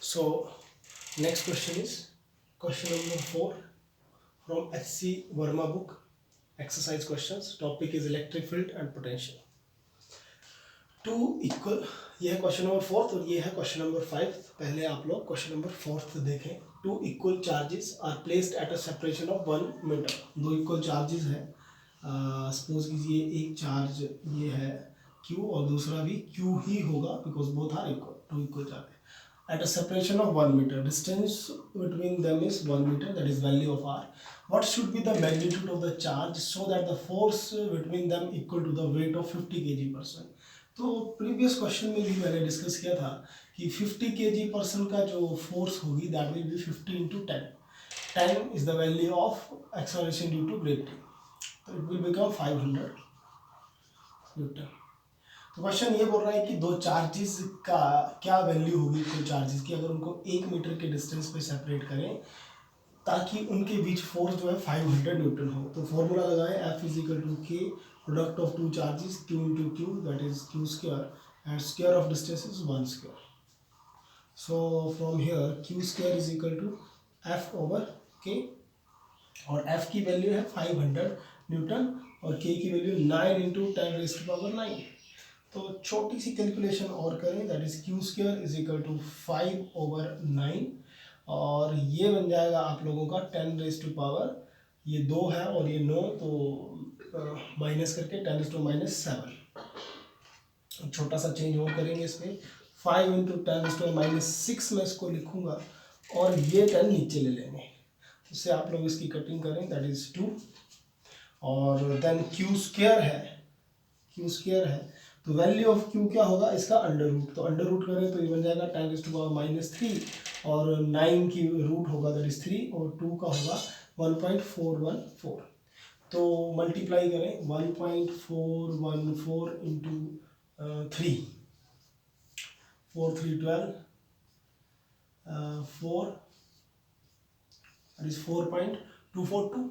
So next question is question number 4 from HC Verma book, exercise questions. Topic is electric field and potential. Two equal, ये है question number 4 और ये है question number 5. पहले आप लोग क्वेश्चन नंबर 4 देखें. Two equal charges are placed at a separation of 1 metre. दो इक्वल चार्जेस है. सपोज कीजिए एक चार्ज ये है Q और दूसरा भी Q ही होगा because both are equal. Two equal charge at a separation of 1 meter. Distance between them is 1 meter, that is value of r. What should be the magnitude of the charge so that the force between them equal to the weight of 50 kg/person. तो previous question में भी मैंने discuss किया था कि 50 kg/person का जो force होगी that will be 50 into 10. 10 is the value of acceleration due to gravity. तो it will become 500 Newton. तो क्वेश्चन ये बोल रहा है कि दो चार्जेस का क्या वैल्यू होगी दो चार्जेस की अगर उनको 1 मीटर के डिस्टेंस पे सेपरेट करें ताकि उनके बीच फोर्स जो है 500 न्यूटन हो. तो फॉर्मूला लगाएं F is equal to k product of two charges Q into q that is q square and square of distance is 1 square. So from here Q square is equal to F over k और F की value है 500 Newton और K की value 9 into 10⁻⁹. तो छोटी सी calculation और करें that is q square is equal to 5/9 और ये बन जाएगा आप लोगों का 10⁻, ये 2 है और ये 9 तो माइनस करके 10⁻⁷. छोटा सा चेंज और करेंगे इसमें 5 इंटू 10⁻⁶ में इसको लिखूंगा और ये 10 नीचे ले लेंगे. इससे आप लोग इसकी कटिंग करें दैट इज 2 और देन क्यू स्क्वायर है तो वैल्यू ऑफ Q क्या होगा इसका अंडर रूट. तो अंडर रूट करें तो ये बन जाएगा 10⁻³ और 9 की रूट होगा दैट इज 3 और 2 का होगा 1.414. तो मल्टीप्लाई करें 1.414 इंटू 3 4 3 12 4 दैट इज 4.242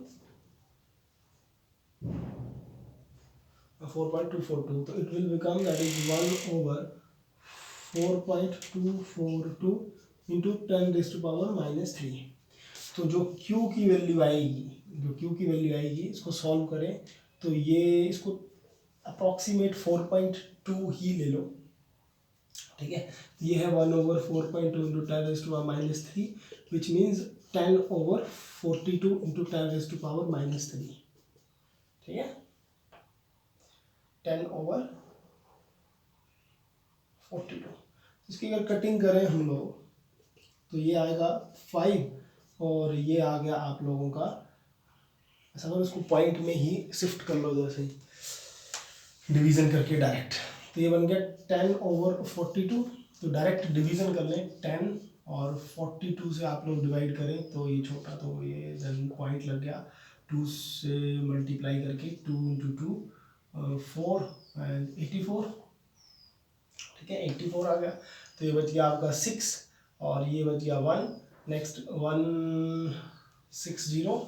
4.242. तो it will become that is 1/4.242 into 10⁻⁻3. तो जो Q की वैल्यू आएगी इसको सॉल्व करें तो ये इसको अप्रॉक्सीमेट 4.2 ही ले लो. ठीक है, तो ये है 1/4.2 इंटू 10⁻⁻3 विच मीन्स 10/42 इंटू 10⁻⁻3. ठीक है, 10/42. इसकी अगर कटिंग करें हम लोग तो ये आएगा 5 और ये आ गया आप लोगों का ऐसा करो इसको पॉइंट में ही शिफ्ट कर लो जैसे ही डिवीज़न करके डायरेक्ट. तो ये बन गया 10/42. तो डायरेक्ट डिवीज़न कर लें 10 और 42 से आप लोग डिवाइड करें तो ये छोटा तो ये देन पॉइंट लग गया 2 से मल्टीप्लाई करके 2 इंटू 2 4 एंड 84. ठीक है, 84 आ गया. तो ये बच गया आपका 6 और ये बच गया 1. नेक्स्ट 160.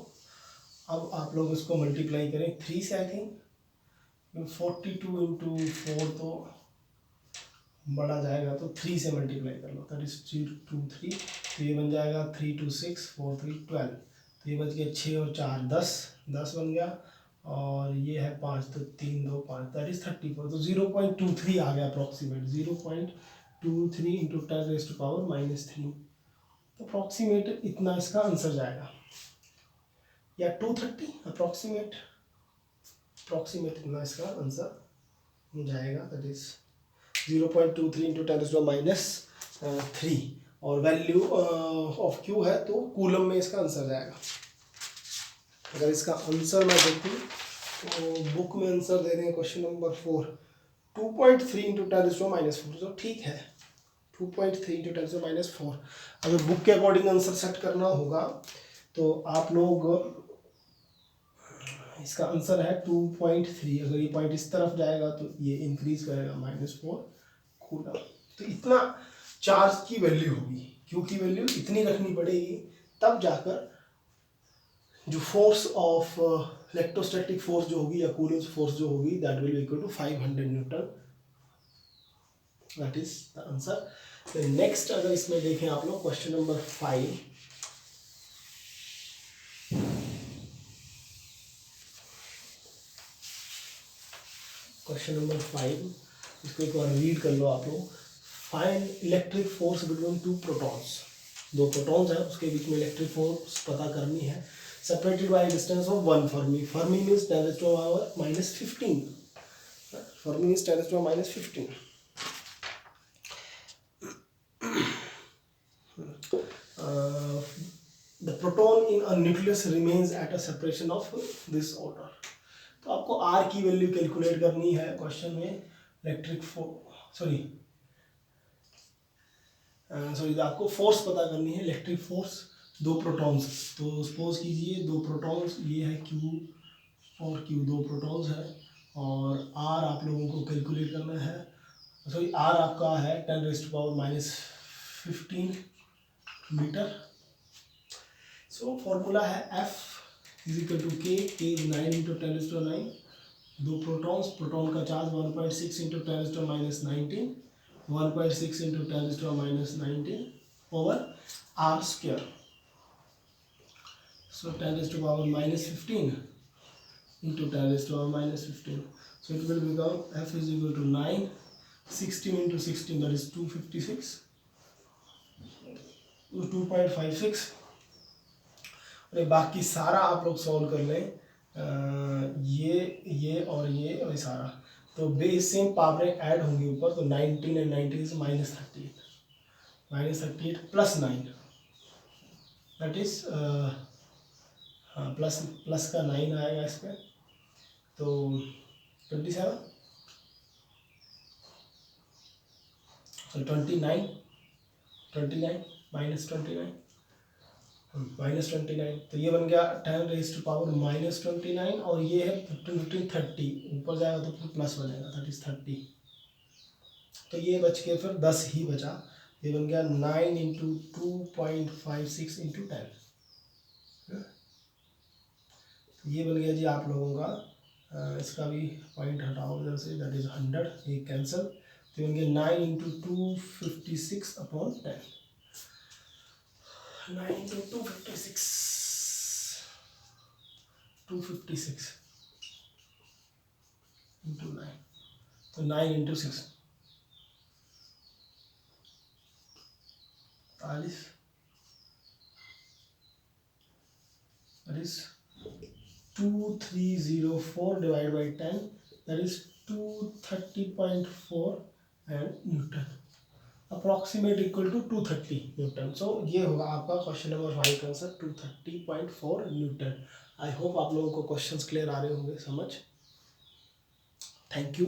अब आप लोग इसको मल्टीप्लाई करें 3 से. आई थिंक 42 इंटू 4 तो बड़ा जाएगा तो 3 से मल्टीप्लाई कर लो दैट इज 2 3. तो ये बन जाएगा 3 2 6 4 3 12. तो ये बच गया 6 और 4 10 बन गया और ये है 5 तो 3 2 5 दैट इज 34. तो 0.23 आ गया अप्रॉक्सीमेट 0.23 इंटू 10⁻⁻3. तो अप्रॉक्सीमेट इतना इसका आंसर जाएगा या 230 अप्रॉक्सीमेट इतना इसका आंसर जाएगा दैट इज 0.23 इंटू 10⁻⁻3 और वैल्यू ऑफ Q है तो कूलम में इसका आंसर जाएगा. अगर इसका आंसर मैं देखूँ तो बुक में आंसर दे रहे हैं क्वेश्चन नंबर 4 2.3 इंटू 10⁻⁻4. तो ठीक है 2.3 इंटू 10⁻⁻4. अगर बुक के अकॉर्डिंग आंसर सेट करना होगा तो आप लोग इसका आंसर है 2.3. अगर ये पॉइंट इस तरफ जाएगा तो ये इंक्रीज करेगा -4 कूलम. तो इतना चार्ज की वैल्यू होगी. Q की वैल्यू इतनी रखनी पड़ेगी तब जाकर जो फोर्स ऑफ इलेक्ट्रोस्टैटिक फोर्स जो होगी या कूलिंग फोर्स जो होगी that will equal to 500 newton that is the answer. Next अगर इसमें देखें आप लोग क्वेश्चन नंबर 5, क्वेश्चन नंबर 5 इसको एक बार रीड कर लो आप लोग। Find electric force between two protons, दो प्रोटॉन्स है उसके बीच में इलेक्ट्रिक फोर्स पता करनी है। Separated by distance of 1 Fermi, Fermi means 10⁻⁻15, Fermi means 10⁻⁻15। The proton in a nucleus remains at a separation of this order। तो आपको R की वैल्यू कैलकुलेट करनी है क्वेश्चन में, इलेक्ट्रिक सॉरी आपको फोर्स पता करनी है, इलेक्ट्रिक फोर्स दो प्रोटॉन्स। तो सपोज कीजिए दो प्रोटॉन्स, ये है Q और Q, दो प्रोटॉन्स है और R आप लोगों को कैलकुलेट करना है। सॉरी R आपका है 10⁻⁻15 मीटर। सो फॉर्मूला है F = K, K is 9 × 10⁹। दो प्रोटॉन्स, प्रोटॉन का charge 1.6 × 10⁻⁻19, 1.6 × 10⁻⁻19 over R square। So 10⁻⁻15 × 10⁻⁻15, so it will become F = 9, 16 × 16 that is 256, 2.56। और बाकी सारा आप लोग सॉल्व कर लें, ये और ये सारा, तो बेस सेम पावरें ऐड होंगी ऊपर, तो 19 and 19 is -38 plus 9 that is हाँ प्लस का 9 आएगा इस पर, तो 27 29 -29, तो ये बन गया 10⁻⁻29 और ये है 15 30, ऊपर जाएगा तो फिर प्लस बनेगा, दैट इज 30। तो ये बच के फिर 10 ही बचा, ये बन गया 9 × 2.56 × 10। ये बन गया जी आप लोगों का, इसका भी पॉइंट हटाओ उधर से, दैट इज 100, ये कैंसिल, तो बन गया 9 × 256/10, 9 × 256 × 9, तो 9 × 6 40, that is 2304 divided by 10, that is 230.4 and Newton, approximate equal to 230 newton. So ये होगा आपका क्वेश्चन नंबर 5 का आंसर, 230.4 न्यूटन। आई होप आप लोगों को क्वेश्चंस क्लियर आ रहे होंगे समझ। Thank you.